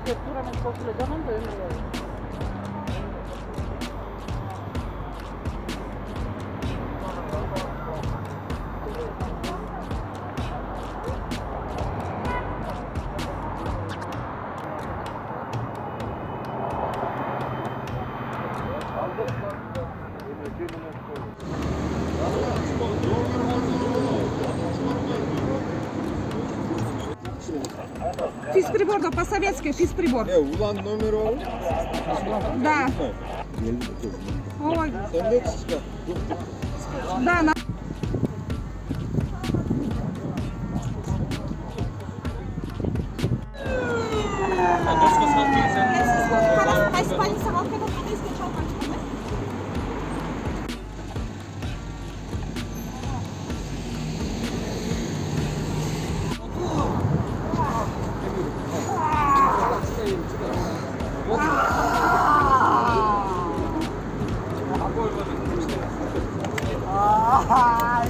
architettura nel corso collegamento è Физприбор, да, по-советски физприбор. Ulan номер var. Да. Ой, Sen de çıkar. да, на... Ah,